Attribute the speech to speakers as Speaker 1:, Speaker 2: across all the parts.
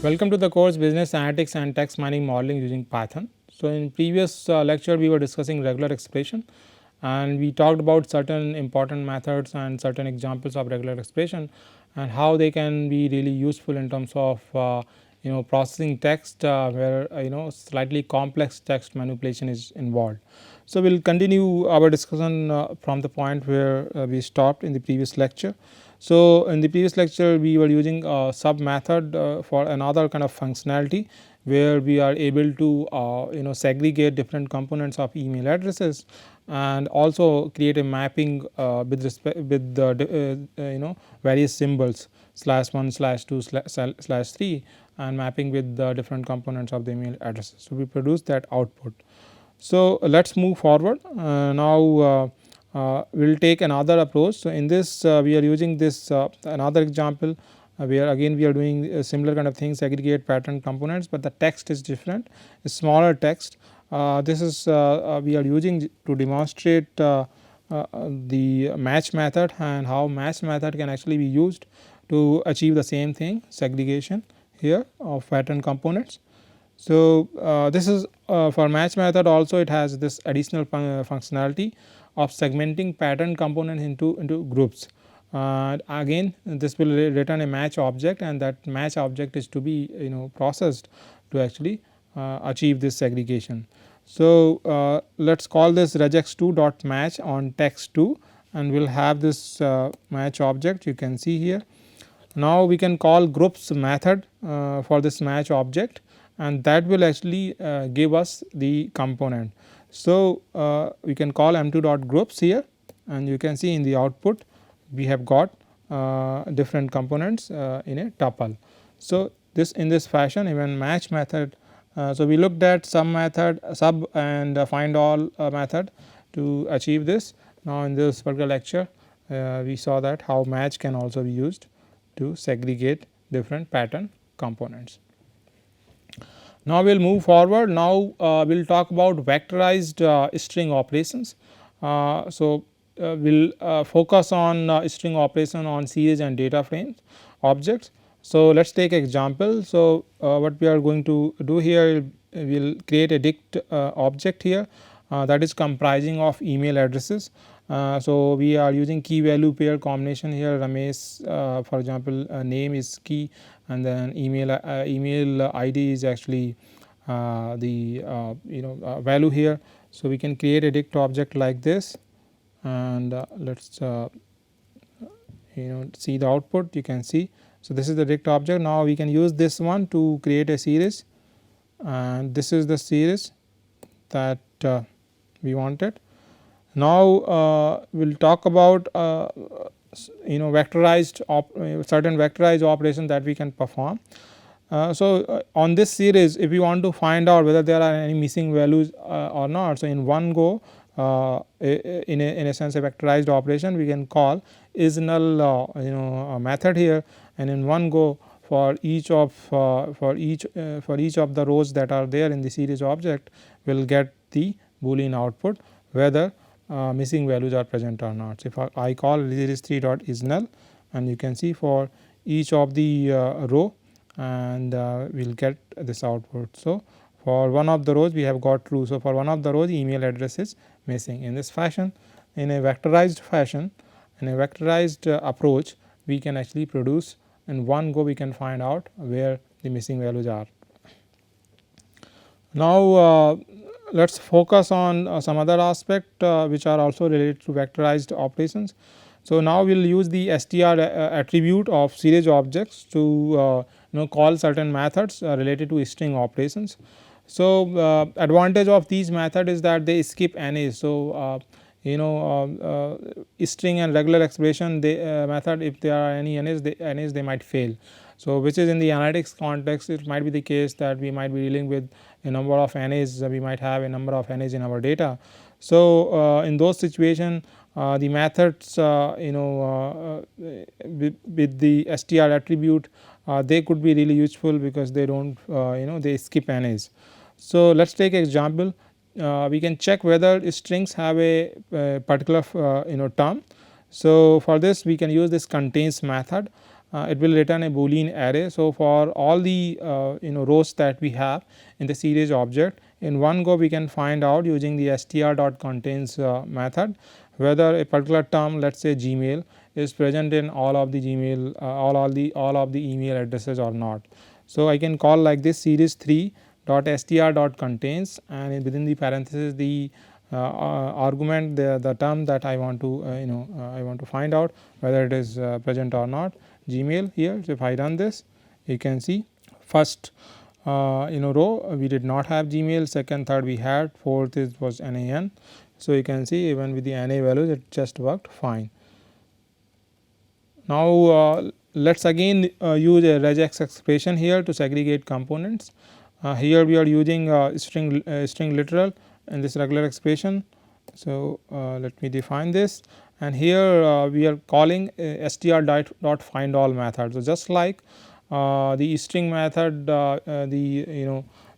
Speaker 1: Welcome to the course Business Analytics and Text Mining Modeling using Python. So, in previous lecture we were discussing regular expression and we talked about certain important methods and certain examples of regular expression and how they can be really useful in terms of processing text where slightly complex text manipulation is involved. So, we will continue our discussion from the point where we stopped in the previous lecture. So, in the previous lecture we were using a sub method for another kind of functionality where we are able to segregate different components of email addresses and also create a mapping with respect with the various symbols /1 /2 /3 and mapping with the different components of the email addresses. So, we produce that output. So, let us move forward now. We will take another approach. So, in this we are using this another example where again we are doing a similar kind of thing, segregate pattern components, but the text is different, a smaller text. This is we are using to demonstrate the match method and how match method can actually be used to achieve the same thing, segregation here of pattern components. So, this is for match method also it has this additional functionality of segmenting pattern components into groups. Again this will return a match object and that match object is to be processed to actually achieve this segregation. So, let us call this regex2 dot match on text2 and we will have this match object you can see here. Now, we can call groups method for this match object and that will actually give us the component. So, we can call m2 dot groups here and you can see in the output we have got different components in a tuple. So, this in this fashion even match method. So, we looked at some method sub and find all method to achieve this. Now, in this particular lecture we saw that how match can also be used to segregate different pattern components. Now, we will move forward. Now, we will talk about vectorized string operations. So, we will focus on string operation on series and data frames objects. So, let us take example. So, what we are going to do here, we will create a dict object here that is comprising of email addresses. So, we are using key value pair combination here. Ramesh for example name is key and then email ID is actually the value here. So, we can create a dict object like this and let us see the output you can see. So, this is the dict object. Now, we can use this one to create a series and this is the series that we wanted. Now, we will talk about vectorized certain vectorized operations that we can perform. So, on this series if we want to find out whether there are any missing values or not. So, in one go in a sense a vectorized operation we can call is null method here and in one go for each of the rows that are there in the series object we will get the boolean output whether missing values are present or not. So, if I call series3 dot is null and you can see for each of the row and we will get this output. So, for one of the rows we have got true. So, for one of the rows email address is missing. In this fashion, in a vectorized fashion, in a vectorized approach we can actually produce in one go we can find out where the missing values are. Now, let us focus on some other aspect which are also related to vectorized operations. So, now we will use the str attribute of series objects to call certain methods related to string operations. So, advantage of these method is that they skip NAs. So, string and regular expression they method if there are any NAs they might fail. So, which is in the analytics context it might be the case that we might be dealing with a number of NAs, we might have a number of NAs in our data. So, in those situation the methods with the str attribute they could be really useful because they do not they skip NAs. So, let us take example we can check whether strings have a particular term. So, for this we can use this contains method it will return a Boolean array. So, for all the rows that we have in the series object, in one go we can find out using the str.contains method whether a particular term, let us say Gmail, is present in all of the Gmail all of the email addresses or not. So, I can call like this series 3 dot str dot contains, and within the parenthesis the argument the term that I want to I want to find out whether it is present or not, Gmail here. So, if I run this, you can see first row we did not have Gmail, second, third we had, fourth was NAN. So, you can see even with the NA values it just worked fine. Now, let us again use a regex expression here to segregate components. Here we are using string literal in this regular expression. So, let me define this, and here we are calling str dot find all method. So, just like the string method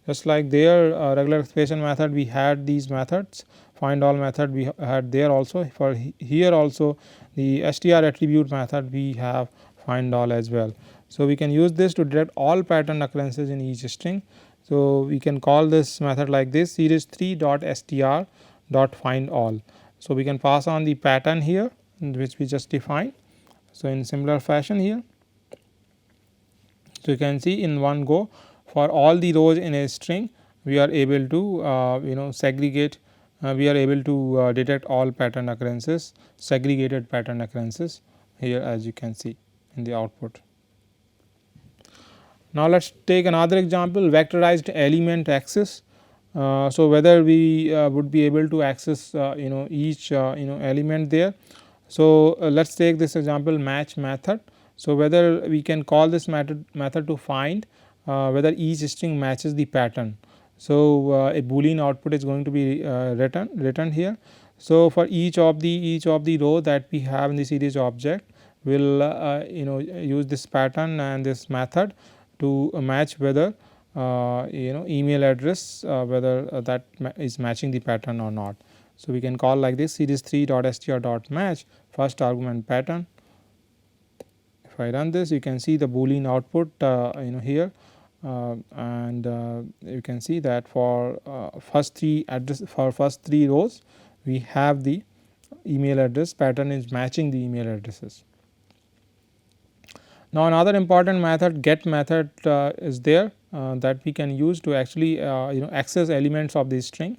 Speaker 1: just like their regular expression method we had these methods, find all method we had there also, for here also the str attribute method we have find all as well. So, we can use this to detect all pattern occurrences in each string. So, we can call this method like this series 3 dot str dot find all. So, we can pass on the pattern here which we just defined. So, in similar fashion here. So, you can see in one go for all the rows in a string we are able to segregate, we are able to detect all pattern occurrences, segregated pattern occurrences here as you can see in the output. Now, let us take another example, vectorized element access. So, whether we would be able to access each element there. So, let us take this example match method. So, whether we can call this method to find whether each string matches the pattern. So, a Boolean output is going to be written here. So, for each of the row that we have in the series object, we will use this pattern and this method to match whether email address whether that is matching the pattern or not. So, we can call like this series 3 dot str dot match first argument pattern. If I run this, you can see the Boolean output here, and you can see that for first three rows we have the email address pattern is matching the email addresses. Now, another important method get method is there that we can use to actually access elements of the string.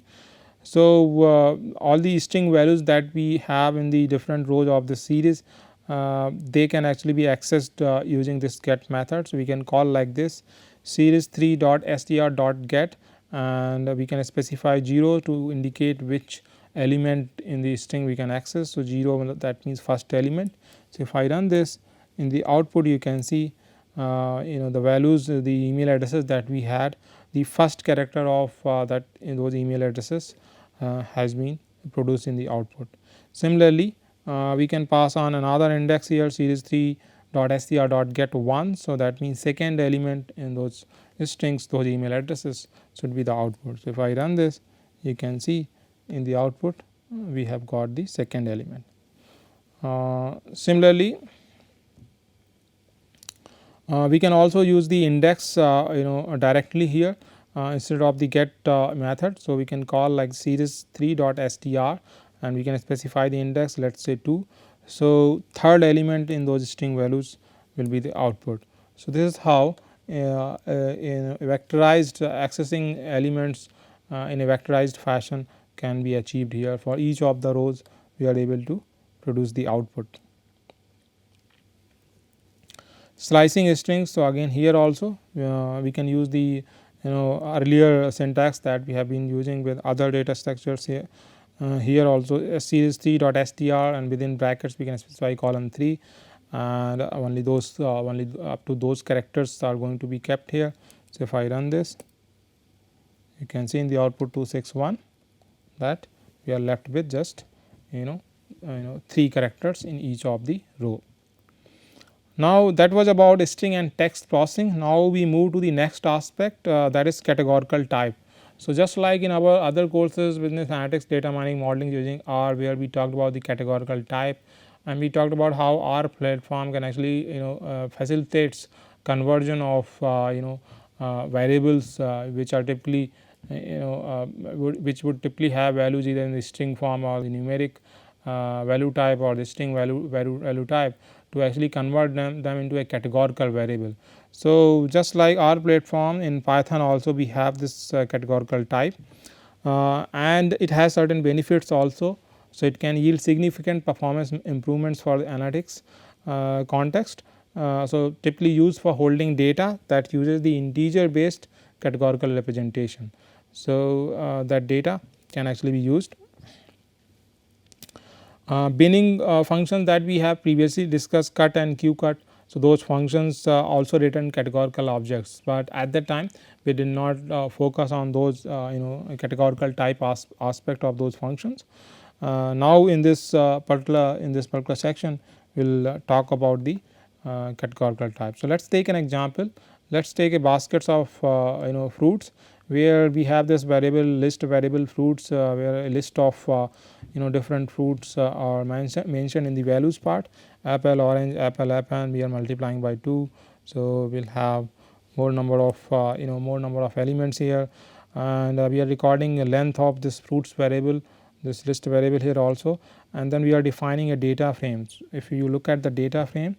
Speaker 1: So, all the string values that we have in the different rows of the series they can actually be accessed using this get method. So, we can call like this series 3 dot str dot get, and we can specify 0 to indicate which element in the string we can access. So, 0 that means first element. So, if I run this, in the output you can see the values, the email addresses that we had, the first character of that in those email addresses has been produced in the output. Similarly, we can pass on another index here series 3 dot str dot get 1. So, that means second element in those strings, those email addresses should be the output. So, if I run this, you can see in the output we have got the second element. Similarly, we can also use the index directly here instead of the get method. So, we can call like series 3 dot str and we can specify the index, let us say 2. So, third element in those string values will be the output. So, this is how in vectorized accessing elements in a vectorized fashion can be achieved here. For each of the rows we are able to produce the output. Slicing strings. So, again here also we can use the earlier syntax that we have been using with other data structures here. Here also series 3 dot str and within brackets we can specify column 3, and only those only up to those characters are going to be kept here. So, if I run this, you can see in the output 261 that we are left with just 3 characters in each of the row. Now, that was about string and text processing. Now, we move to the next aspect that is categorical type. So, just like in our other courses business analytics, data mining, modeling using R, where we talked about the categorical type and we talked about how our platform can actually facilitates conversion of variables which are typically which would typically have values either in the string form or the numeric value type or the string value type, to actually convert them into a categorical variable. So, just like R platform, in Python also we have this categorical type, and it has certain benefits also. So, it can yield significant performance improvements for the analytics context. So, typically used for holding data that uses the integer based categorical representation. So, that data can actually be used. Binning functions that we have previously discussed, cut and qcut. So, those functions also return categorical objects, but at that time we did not focus on those categorical type aspect of those functions. Now, in this particular section we will talk about the categorical type. So, let us take an example. Let us take a baskets of fruits, where we have this variable list variable fruits, where a list of different fruits are mentioned in the values part, apple, orange, apple, and we are multiplying by 2. So, we will have more number of more number of elements here, and we are recording a length of this fruits variable, this list variable here also, and then we are defining a data frame. If you look at the data frame,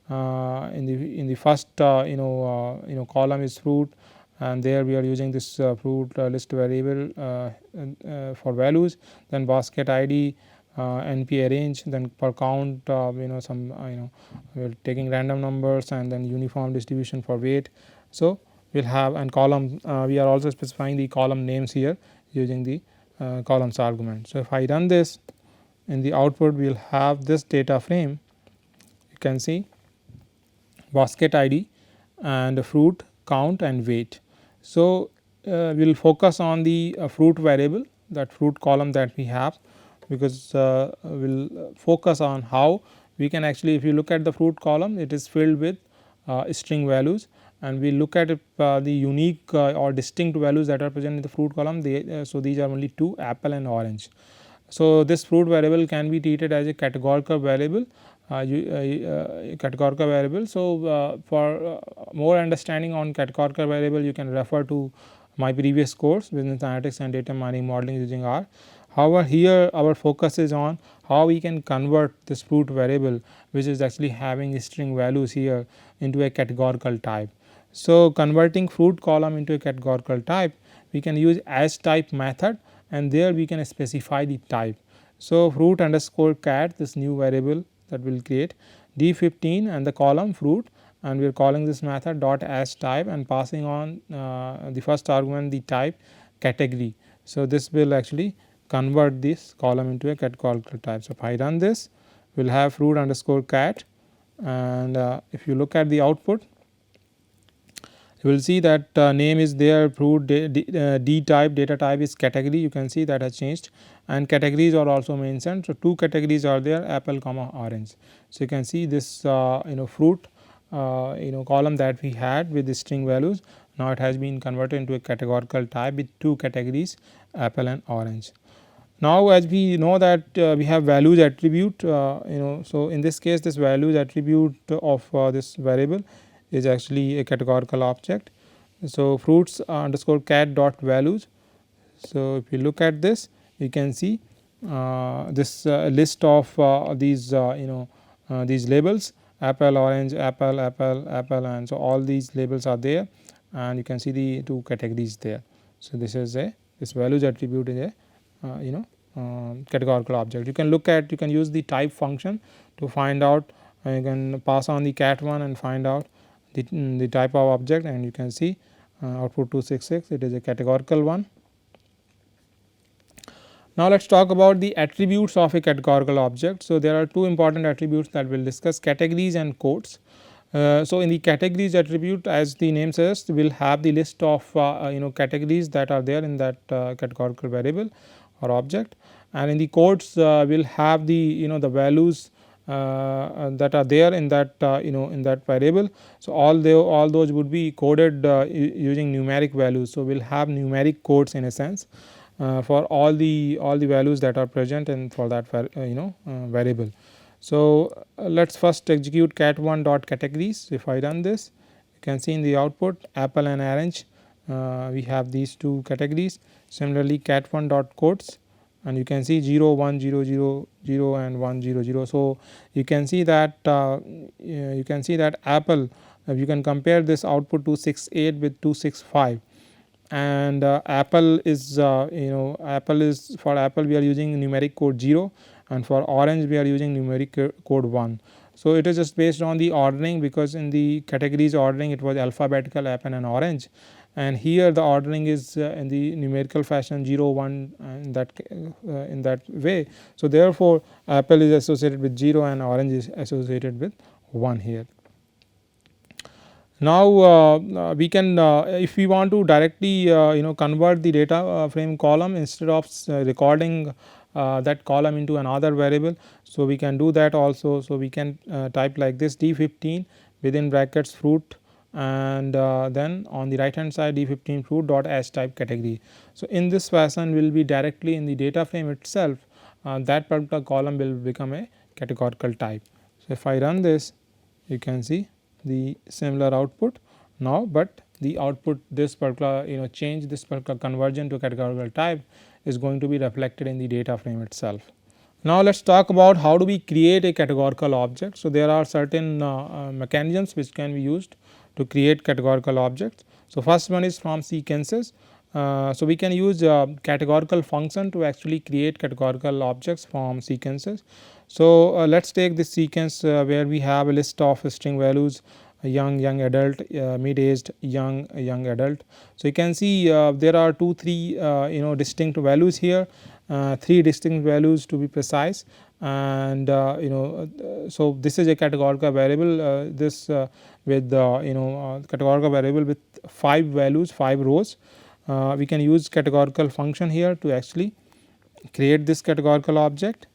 Speaker 1: in the first column is fruit, and there we are using this fruit list variable for values, then basket id, np arrange, then per count some we are taking random numbers, and then uniform distribution for weight. So, we will have, and column we are also specifying the column names here using the columns argument. So, if I run this, in the output we will have this data frame. You can see basket id and fruit, count, and weight. So, we will focus on the fruit variable, that fruit column that we have, because we will focus on how we can actually, if you look at the fruit column, it is filled with string values, and we look at the unique or distinct values that are present in the fruit column. So, these are only 2, apple and orange. So, this fruit variable can be treated as a categorical variable. Categorical variable. So, for more understanding on categorical variable, you can refer to my previous course, business analytics and data mining modeling using R. However, here our focus is on how we can convert this fruit variable, which is actually having string values here, into a categorical type. So, converting fruit column into a categorical type, we can use as type method, and there we can specify the type. So, fruit underscore cat, this new variable that will create d15 and the column fruit, and we are calling this method dot as type and passing on the first argument the type category. So, this will actually convert this column into a categorical type. So, if I run this, we will have fruit underscore cat, and if you look at the output, you will see that name is there, fruit, d type, data type is category. You can see that has changed, and categories are also mentioned. So, 2 categories are there, apple, orange. So, you can see this fruit column that we had with the string values, now it has been converted into a categorical type with 2 categories, apple and orange. Now, as we know that we have values attribute, so in this case this values attribute of this variable is actually a categorical object. So, fruits underscore cat dot values. So, if you look at this, you can see this list of these these labels, apple, orange, apple, and so all these labels are there, and you can see the 2 categories there. So, this is this values attribute is a categorical object. You can look at, you can use the type function to find out, you can pass on the cat one and find out the type of object, and you can see output 266, it is a categorical one. Now, let us talk about the attributes of a categorical object. So, there are 2 important attributes that we will discuss, categories and codes. So, in the categories attribute, as the name says, we will have the list of categories that are there in that categorical variable or object, and in the codes we will have the the values that are there in that in that variable. So, all those would be coded using numeric values. So, we will have numeric codes in a sense for all the values that are present and for that variable. So, let us first execute cat1 dot categories. If I run this, you can see in the output apple and orange, we have these two categories. Similarly, cat1 dot codes, and you can see 0 1 0 0 0 and 1 0 0. So, you can see that apple, you can compare this output 268 with 265, and apple is apple is, for apple we are using numeric code 0, and for orange we are using numeric code 1. So, it is just based on the ordering, because in the categories ordering it was alphabetical apple and orange, and here the ordering is in the numerical fashion 0 1 in that way. So, therefore, apple is associated with 0 and orange is associated with 1 here. Now, we can if we want to directly convert the data frame column instead of recording that column into another variable. So, we can do that also. So, we can type like this D15 within brackets fruit, and then on the right hand side D15 fruit dot as type category. So, in this fashion we will be directly in the data frame itself, that particular column will become a categorical type. So, if I run this, you can see the similar output now, but the output this particular change, this particular conversion to categorical type is going to be reflected in the data frame itself. Now, let us talk about how do we create a categorical object. So, there are certain mechanisms which can be used to create categorical objects. So, first one is from sequences. So, we can use categorical function to actually create categorical objects from sequences. So, let us take this sequence where we have a list of string values young adult, mid aged, young adult. So, you can see there are 3 distinct values here, 3 distinct values to be precise, and so this is a categorical variable, this with categorical variable with 5 values, 5 rows. We can use categorical function here to actually create this categorical object,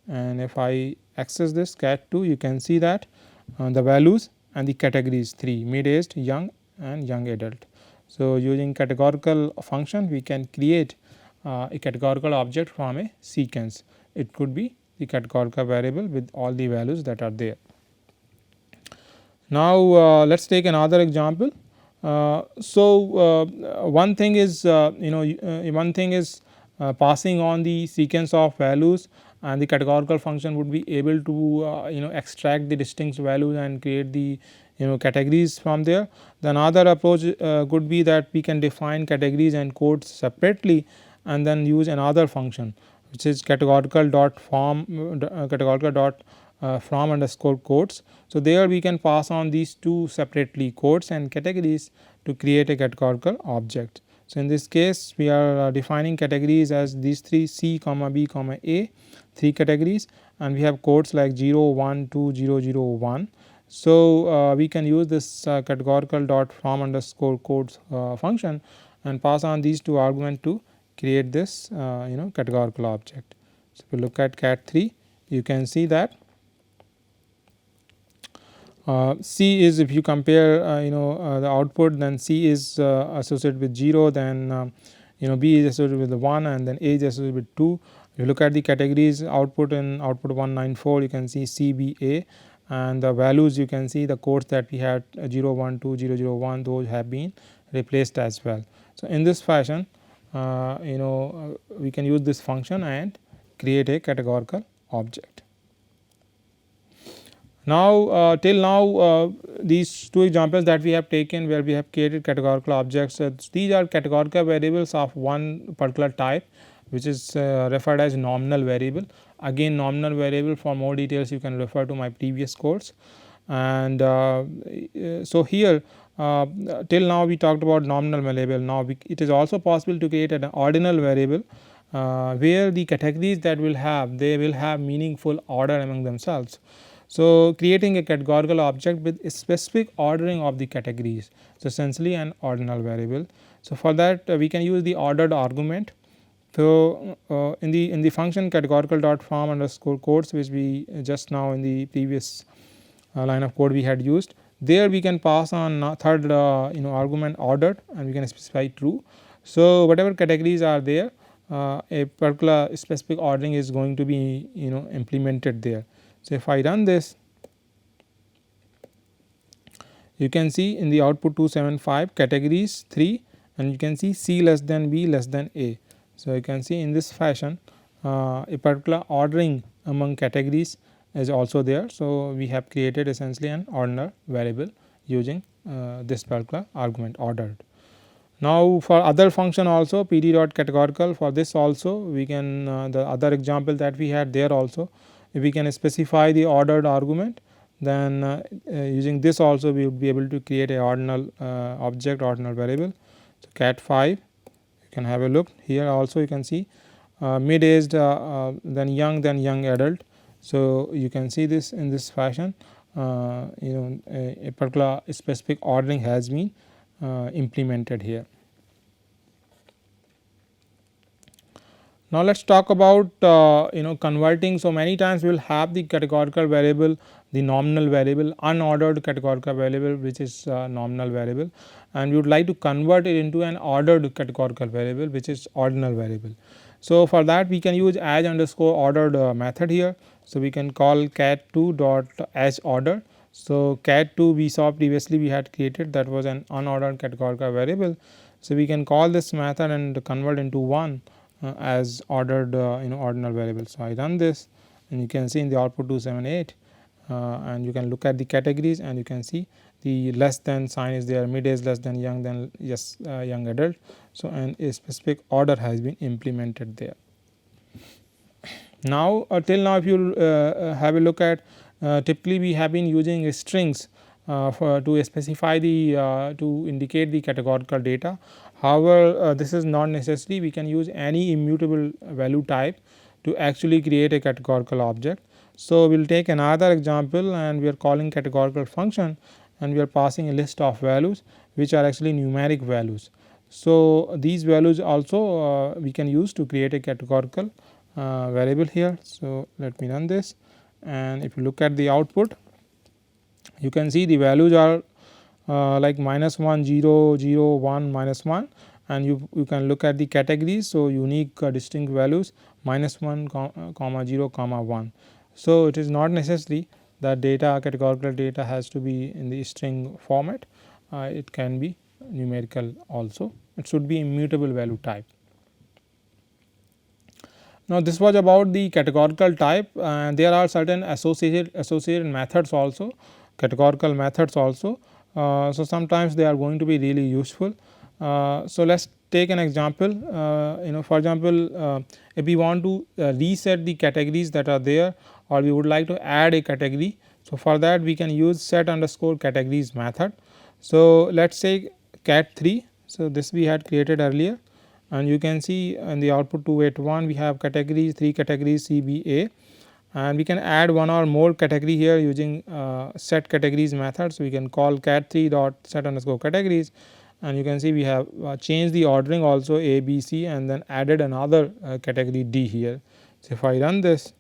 Speaker 1: and if I access this cat2, you can see that the values and the categories 3 mid aged, young and young adult. So, using categorical function we can create a categorical object from a sequence. It could be the categorical variable with all the values that are there. Now, let us take another example. So, one thing is passing on the sequence of values, and the categorical function would be able to extract the distinct values and create the categories from there. The another approach could be that we can define categories and codes separately and then use another function, which is categorical dot from underscore codes. So, there we can pass on these two separately, codes and categories, to create a categorical object. So, in this case we are defining categories as these 3 C comma B comma A, 3 categories, and we have codes like 0 1 2 0 0 1. So, we can use this categorical dot from underscore codes function and pass on these 2 arguments to create this categorical object. So, if you look at cat3, you can see that C is, if you compare the output, then C is associated with 0, then B is associated with the 1, and then A is associated with 2. If you look at the categories output in output 194, you can see C, B, A, and the values you can see the codes that we had 0 1 2 0 0 1, those have been replaced as well. So, in this fashion we can use this function and create a categorical object. Now, till now these 2 examples that we have taken where we have created categorical objects, these are categorical variables of one particular type, which is referred as nominal variable. Again, nominal variable, for more details you can refer to my previous course. And so, here till now we talked about nominal variable. Now, it is also possible to create an ordinal variable where the categories that will have, they will have meaningful order among themselves. So, creating a categorical object with a specific ordering of the categories, so essentially an ordinal variable. So, for that we can use the ordered argument. So, in the function categorical dot from underscore codes, which we just now in the previous line of code we had used, there we can pass on third argument ordered, and we can specify true. So, whatever categories are there, a particular specific ordering is going to be implemented there. So, if I run this, you can see in the output 275 categories 3, and you can see C less than B less than A. So, you can see in this fashion a particular ordering among categories is also there. So, we have created essentially an ordinal variable using this particular argument ordered. Now, for other function also PD dot categorical, for this also we can the other example that we had there also, if we can specify the ordered argument, then using this also we would be able to create a ordinal object, ordinal variable. So, cat 5, you can have a look here also, you can see mid aged then young adult. So, you can see this in this fashion, a particular specific ordering has been implemented here. Now, let us talk about converting. So, many times we will have the categorical variable, the nominal variable, unordered categorical variable which is nominal variable, and we would like to convert it into an ordered categorical variable which is ordinal variable. So, for that we can use as underscore ordered method here. So, we can call cat2 dot as order. So, cat2 we saw previously we had created, that was an unordered categorical variable. So, we can call this method and convert into one as ordered ordinal variable. So, I run this and you can see in the output 278 and you can look at the categories and you can see the less than sign is there, mid age less than young, then yes young adult. So, and a specific order has been implemented there. Now, till now if you have a look at typically we have been using strings to specify the to indicate the categorical data. However, this is not necessary, we can use any immutable value type to actually create a categorical object. So, we will take another example and we are calling categorical function and we are passing a list of values which are actually numeric values. So, these values also we can use to create a categorical variable here. So, let me run this, and if you look at the output, you can see the values are like -1 0 0 1 -1, and you can look at the categories. So, unique distinct values -1 comma 0 comma 1. So, it is not necessary that data categorical data has to be in the string format, it can be numerical also, it should be immutable value type. Now, this was about the categorical type, and there are certain associated methods also, categorical methods also. So, sometimes they are going to be really useful. So, let us take an example, for example, if we want to reset the categories that are there, or we would like to add a category. So, for that we can use set underscore categories method. So, let us say cat 3. So, this we had created earlier, and you can see in the output 281 we have categories, 3 categories C, B, A, and we can add one or more category here using set categories method. So, we can call cat 3 dot set underscore categories, and you can see we have changed the ordering also A, B, C, and then added another category D here. So, if I run this,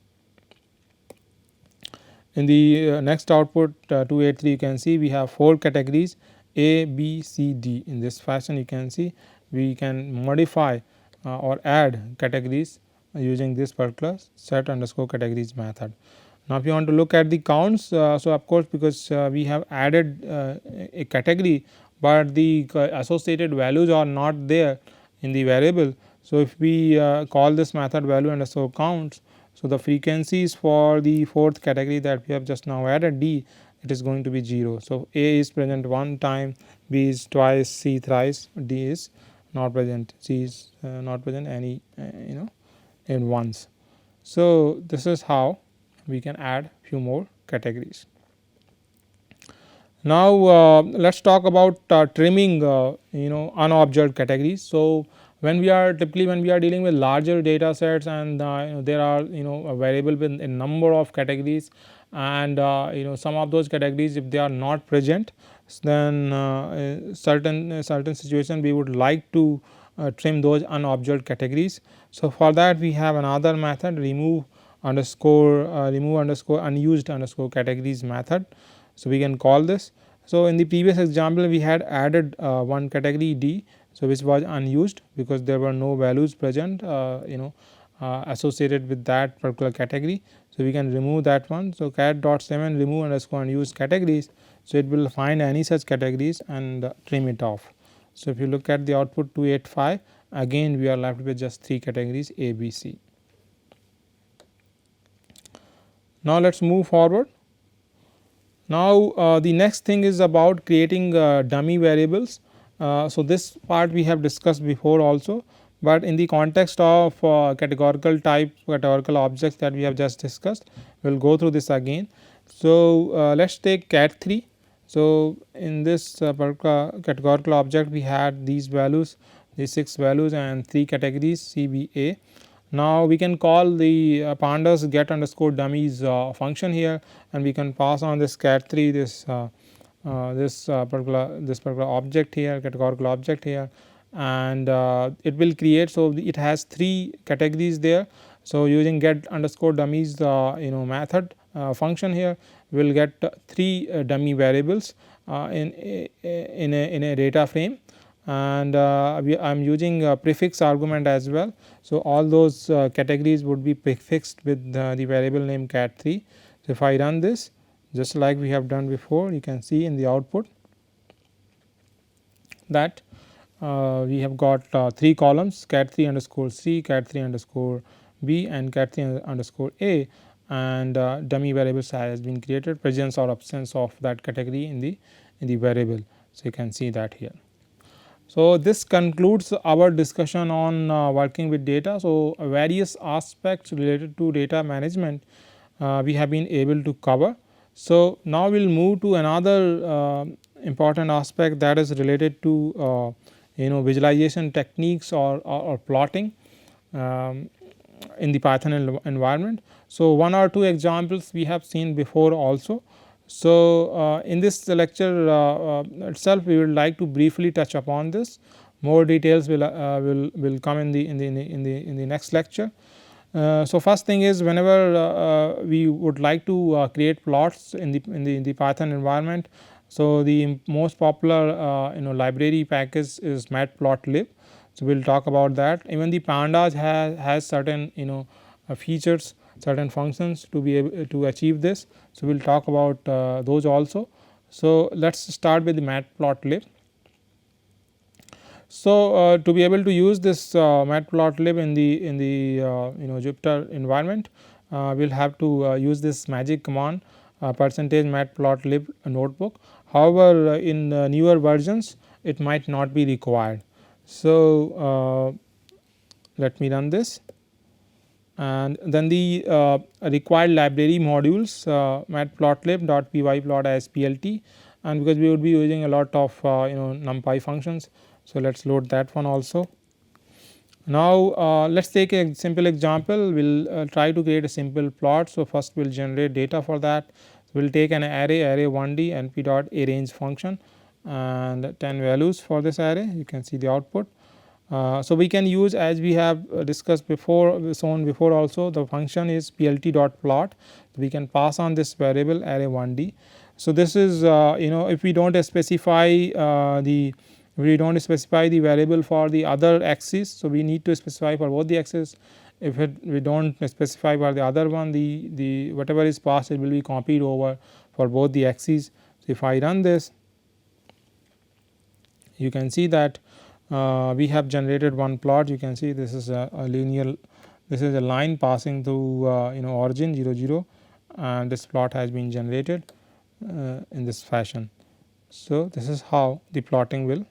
Speaker 1: in the next output 283 you can see we have 4 categories A, B, C, D. In this fashion you can see we can modify or add categories using this particular set underscore categories method. Now, if you want to look at the counts, so of course, because we have added a category, but the associated values are not there in the variable. So, if we call this method value underscore counts, so the frequencies for the fourth category that we have just now added D, it is going to be 0. So, A is present one time, B is twice, C thrice, D is not present, C is not present any in once. So, this is how we can add few more categories. Now, let us talk about trimming unobserved categories. So, when we are typically when we are dealing with larger data sets and there are a variable with a number of categories, and some of those categories if they are not present, then certain situation we would like to trim those unobserved categories. So, for that we have another method, remove underscore unused underscore categories method. So, we can call this. So, in the previous example we had added one category D, so which was unused because there were no values present associated with that particular category. So, we can remove that one. So, cat.7 remove underscore unused categories. So, it will find any such categories and trim it off. So, if you look at the output 285, again we are left with just 3 categories A, B, C. Now, let us move forward. Now, the next thing is about creating dummy variables. So, this part we have discussed before also, but in the context of categorical type, categorical objects that we have just discussed, we will go through this again. So, let us take cat 3. So, in this categorical object we had these values, these 6 values and 3 categories C, B, A. Now, we can call the pandas get underscore dummies function here, and we can pass on this cat 3 this particular object here, categorical object here, and it will create. So, it has 3 categories there. So, using get underscore dummies method function here, we will get 3 dummy variables in a data frame, and I am using a prefix argument as well. So, all those categories would be prefixed with the variable name cat 3. So, if I run this just like we have done before, you can see in the output that we have got 3 columns cat 3 underscore C, cat 3 underscore B and cat 3 underscore A, and dummy variables has been created, presence or absence of that category in the variable. So, you can see that here. So, this concludes our discussion on working with data. So, various aspects related to data management we have been able to cover. So, now we will move to another important aspect, that is related to visualization techniques or plotting in the Python environment. So, 1 or 2 examples we have seen before also. So, in this lecture itself we would like to briefly touch upon this. More details will come in the next lecture. So, first thing is, whenever we would like to create plots in the Python environment. So, the most popular library package is Matplotlib. So, we will talk about that. Even the pandas has certain features, certain functions to be able to achieve this. So, we will talk about those also. So, let us start with the Matplotlib. So, to be able to use this Matplotlib in the Jupyter environment, we will have to use this magic command percentage matplotlib notebook. However, in newer versions it might not be required. So, let me run this, and then the required library modules matplotlib.pyplot as plt, and because we would be using a lot of numpy functions. So, let us load that one also. Now, let us take a simple example. We will try to create a simple plot. So, first we will generate data for that. So, we will take an array 1d np.arrange function and 10 values for this array. You can see the output. So, we can use, as we have discussed before, shown before also, the function is plt.plot. We can pass on this variable array 1d. So, this is if we do not specify we do not specify the variable for the other axis. So, we need to specify for both the axes. If we do not specify for the other one, the whatever is passed, it will be copied over for both the axes. So, if I run this, you can see that we have generated one plot. You can see this is a linear, this is a line passing through origin 0 0, and this plot has been generated in this fashion. So, this is how the plotting will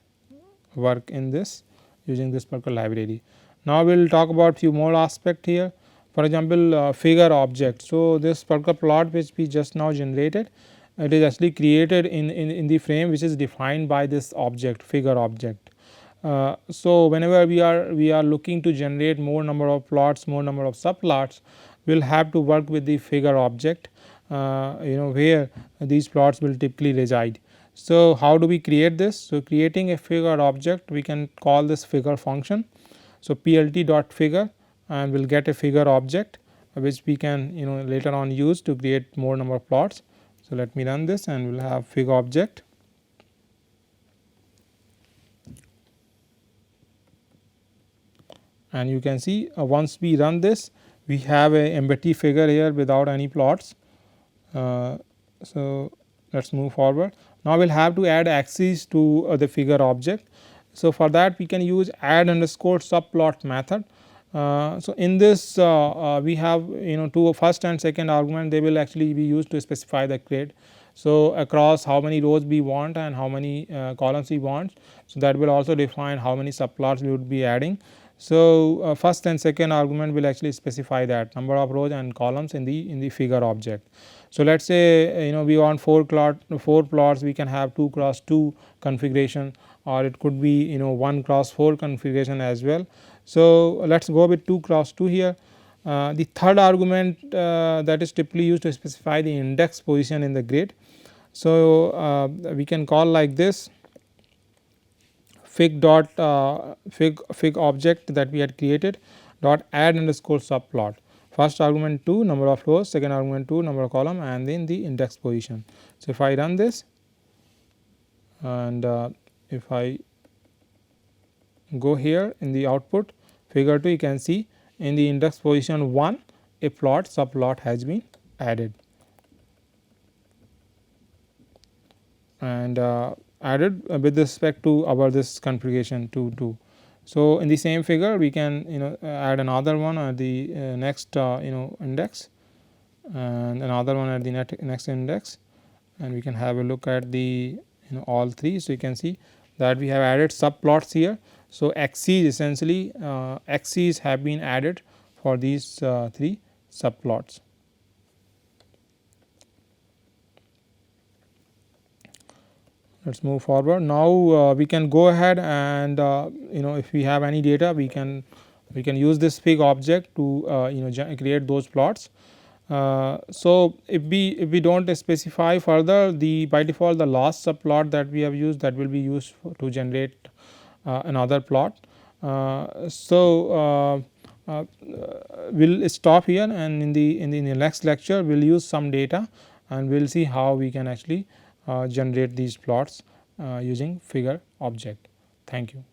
Speaker 1: work in this using this particular library. Now, we will talk about few more aspect here. For example, figure object. So, this particular plot which we just now generated, it is actually created in the frame which is defined by this object, figure object. So, whenever we are looking to generate more number of plots, more number of subplots, we will have to work with the figure object where these plots will typically reside. So, how do we create this? So, creating a figure object, we can call this figure function. So, plt.figure, and we will get a figure object which we can later on use to create more number of plots. So, let me run this, and we will have figure object. and you can see once we run this, we have a empty figure here without any plots. So let us move forward. Now we will have to add axes to the figure object. So for that we can use add underscore subplot method. So in this we have two first and second argument, they will actually be used to specify the grade. So across how many rows we want and how many columns we want. So that will also define how many subplots we would be adding. So first and second argument will actually specify that number of rows and columns in the figure object. So let us say we want 4 plots, we can have 2 cross 2 configuration, or it could be 1 cross 4 configuration as well. So let us go with 2 cross 2 here. The third argument that is typically used to specify the index position in the grid. So we can call like this fig dot fig object that we had created dot add underscore subplot. First argument 2 number of rows, second argument 2 number of column, and then the index position. So if I run this and if I go here in the output figure 2, you can see in the index position 1 a plot subplot has been added, and added with respect to our this configuration 2. So in the same figure we can add another one at the next index, and another one at the next index, and we can have a look at the all three. So you can see that we have added subplots here. So axes, essentially axes have been added for these 3 subplots. Let us move forward. Now we can go ahead and if we have any data, we can use this fig object to create those plots. So if we do not specify further, by default the last subplot that we have used, that will be used to generate another plot. So we will stop here, and in the next lecture we will use some data and we will see how we can actually generate these plots using figure object. Thank you.